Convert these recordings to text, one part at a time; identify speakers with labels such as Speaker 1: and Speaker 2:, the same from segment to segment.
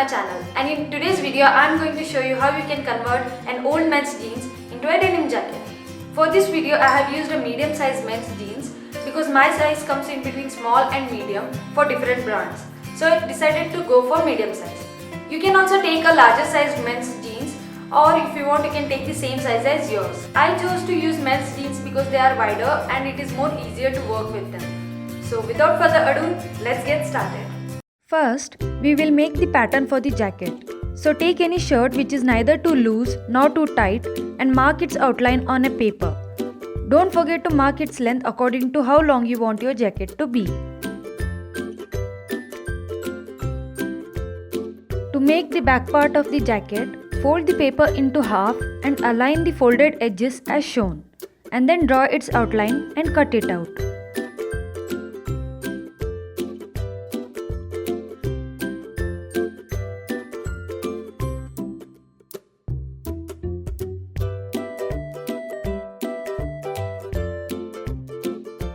Speaker 1: channel, and in today's video I am going to show you how you can convert an old men's jeans into a denim jacket. For this video I have used a medium size men's jeans because my size comes in between small and medium for different brands. So I decided to go for medium size. You can also take a larger sized men's jeans, or if you want you can take the same size as yours. I chose to use men's jeans because they are wider and it is more easier to work with them. So without further ado, let's get started.
Speaker 2: First, we will make the pattern for the jacket. So take any shirt which is neither too loose nor too tight and mark its outline on a paper. Don't forget to mark its length according to how long you want your jacket to be. To make the back part of the jacket, fold the paper into half and align the folded edges as shown, and then draw its outline and cut it out.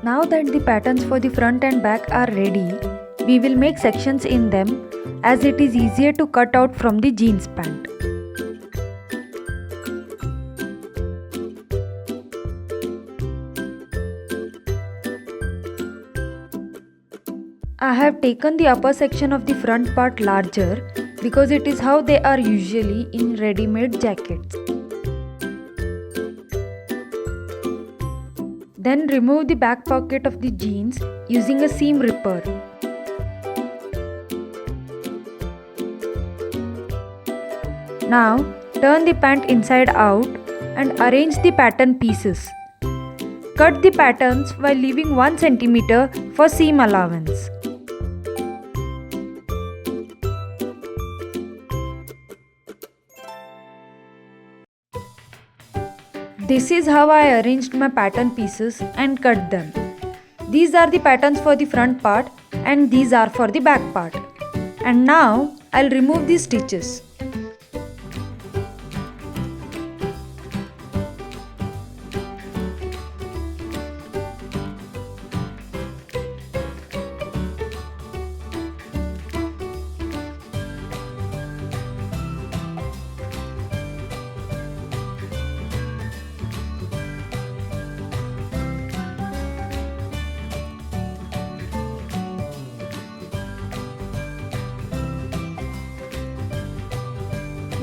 Speaker 2: Now that the patterns for the front and back are ready, we will make sections in them as it is easier to cut out from the jeans pant. I have taken the upper section of the front part larger because it is how they are usually in ready-made jackets. Then remove the back pocket of the jeans using a seam ripper. Now turn the pant inside out and arrange the pattern pieces. Cut the patterns while leaving 1 cm for seam allowance. This is how I arranged my pattern pieces and cut them. These are the patterns for the front part and these are for the back part. And now I'll remove these stitches.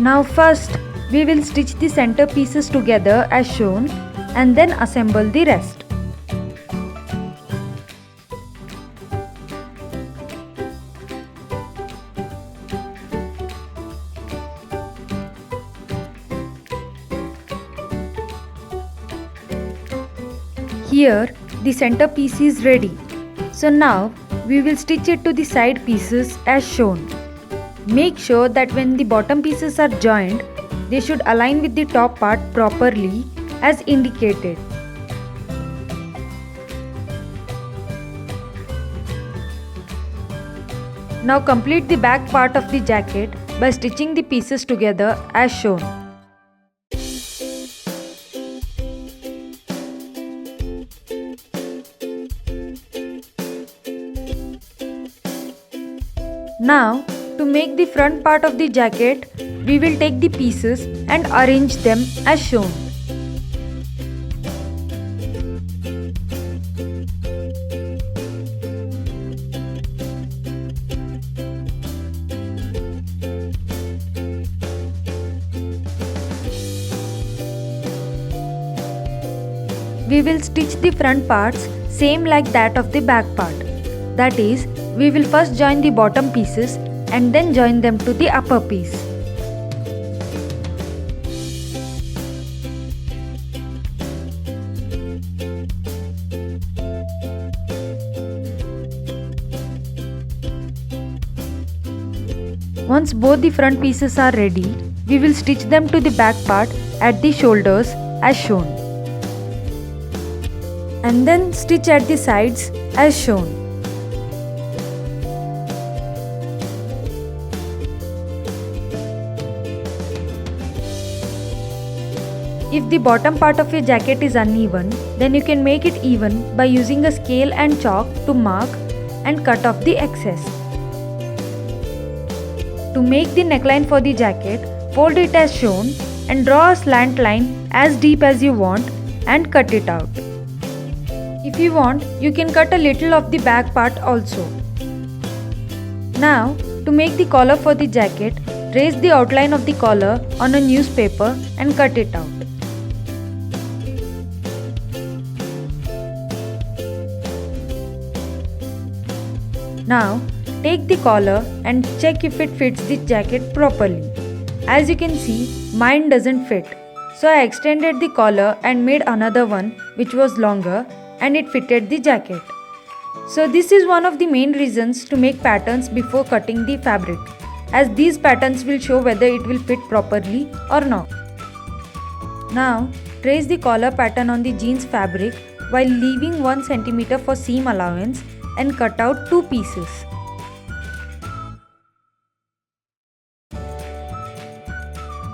Speaker 2: Now first, we will stitch the center pieces together as shown and then assemble the rest. Here, the center piece is ready. So now, we will stitch it to the side pieces as shown. Make sure that when the bottom pieces are joined, they should align with the top part properly as indicated. Now complete the back part of the jacket by stitching the pieces together as shown. Now, to make the front part of the jacket, we will take the pieces and arrange them as shown. We will stitch the front parts same like that of the back part. That is, we will first join the bottom pieces and then join them to the upper piece. Once both the front pieces are ready, we will stitch them to the back part at the shoulders as shown. And then stitch at the sides as shown. If the bottom part of your jacket is uneven, then you can make it even by using a scale and chalk to mark and cut off the excess. To make the neckline for the jacket, fold it as shown and draw a slant line as deep as you want and cut it out. If you want, you can cut a little of the back part also. Now, to make the collar for the jacket, trace the outline of the collar on a newspaper and cut it out. Now, take the collar and check if it fits the jacket properly. As you can see, mine doesn't fit. So I extended the collar and made another one which was longer and it fitted the jacket. So this is one of the main reasons to make patterns before cutting the fabric, as these patterns will show whether it will fit properly or not. Now, trace the collar pattern on the jeans fabric while leaving 1 cm for seam allowance and cut out 2 pieces.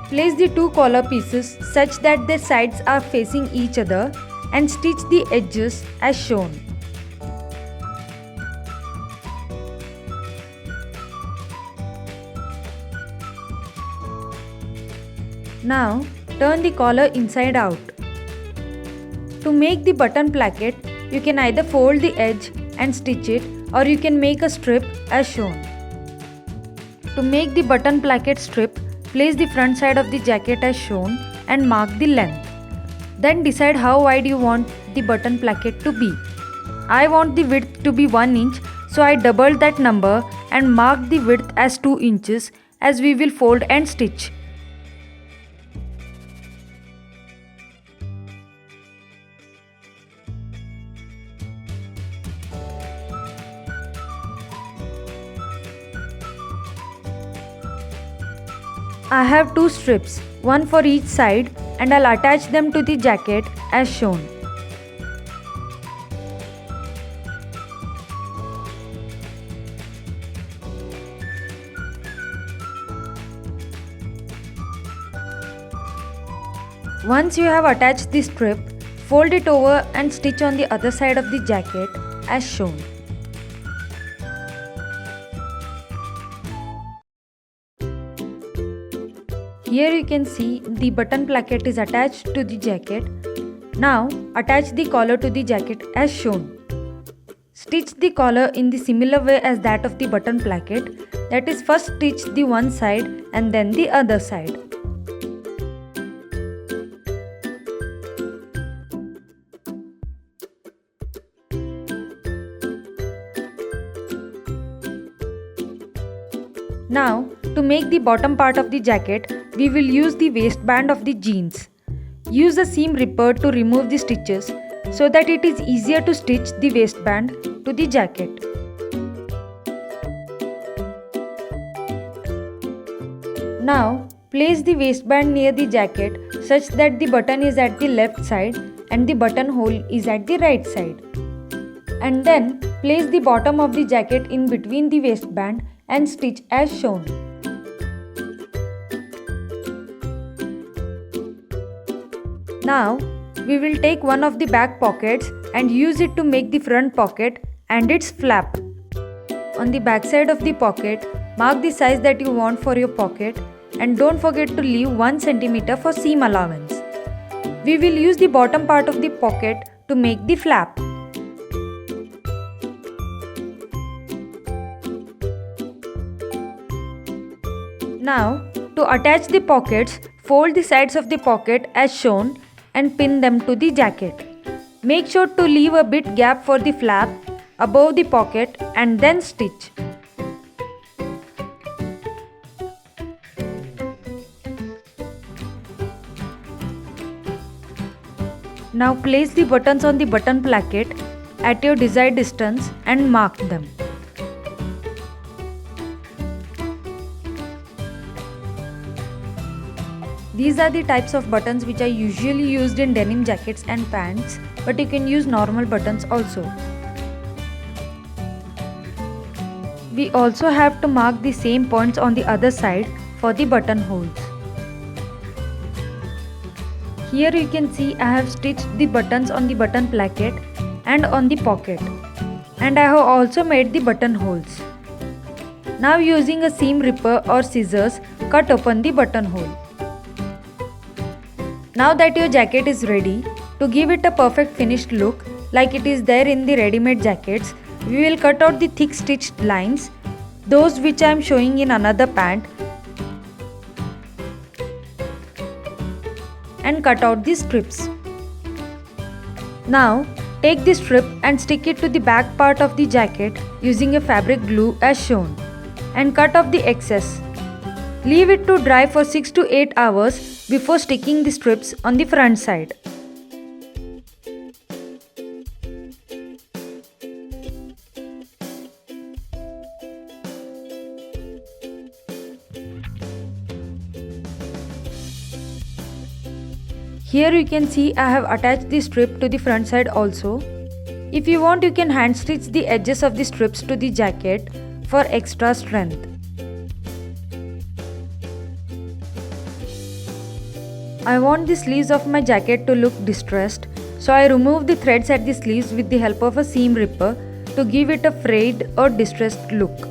Speaker 2: Place the 2 collar pieces such that their sides are facing each other and stitch the edges as shown. Now, turn the collar inside out. To make the button placket, you can either fold the edge and stitch it, or you can make a strip as shown. To make the button placket strip, place the front side of the jacket as shown and mark the length. Then decide how wide you want the button placket to be. I want the width to be 1 inch, so I doubled that number and marked the width as 2 inches as we will fold and stitch. I have 2 strips, one for each side, and I'll attach them to the jacket as shown. Once you have attached the strip, fold it over and stitch on the other side of the jacket as shown. Here you can see the button placket is attached to the jacket. Now attach the collar to the jacket as shown. Stitch the collar in the similar way as that of the button placket, that is, first stitch the one side and then the other side. Now, to make the bottom part of the jacket, we will use the waistband of the jeans. Use a seam ripper to remove the stitches so that it is easier to stitch the waistband to the jacket. Now, place the waistband near the jacket such that the button is at the left side and the buttonhole is at the right side. And then, place the bottom of the jacket in between the waistband and stitch as shown. Now, we will take one of the back pockets and use it to make the front pocket and its flap. On the back side of the pocket, mark the size that you want for your pocket and don't forget to leave 1 cm for seam allowance. We will use the bottom part of the pocket to make the flap. Now, to attach the pockets, fold the sides of the pocket as shown and pin them to the jacket. Make sure to leave a bit gap for the flap above the pocket and then stitch. Now place the buttons on the button placket at your desired distance and mark them. These are the types of buttons which are usually used in denim jackets and pants, but you can use normal buttons also. We also have to mark the same points on the other side for the buttonholes. Here you can see I have stitched the buttons on the button placket and on the pocket, and I have also made the buttonholes. Now using a seam ripper or scissors, cut open the buttonhole. Now that your jacket is ready, to give it a perfect finished look like it is there in the ready-made jackets, we will cut out the thick stitched lines, those which I am showing in another pant, and cut out the strips. Now take the strip and stick it to the back part of the jacket using a fabric glue as shown, and cut off the excess. Leave it to dry for 6 to 8 hours before sticking the strips on the front side. Here you can see I have attached the strip to the front side also. If you want, you can hand stitch the edges of the strips to the jacket for extra strength. I want the sleeves of my jacket to look distressed, so I remove the threads at the sleeves with the help of a seam ripper to give it a frayed or distressed look.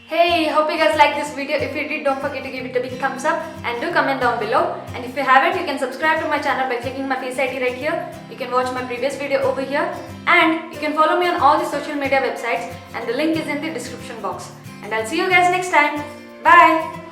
Speaker 1: Hey, hope you guys like this video. If you did, don't forget to give it a big thumbs up and do comment down below. And if you haven't, you can subscribe to my channel by clicking my face ID right here. You can watch my previous video over here, and you can follow me on all the social media websites, and the link is in the description box. And I'll see you guys next time. Bye.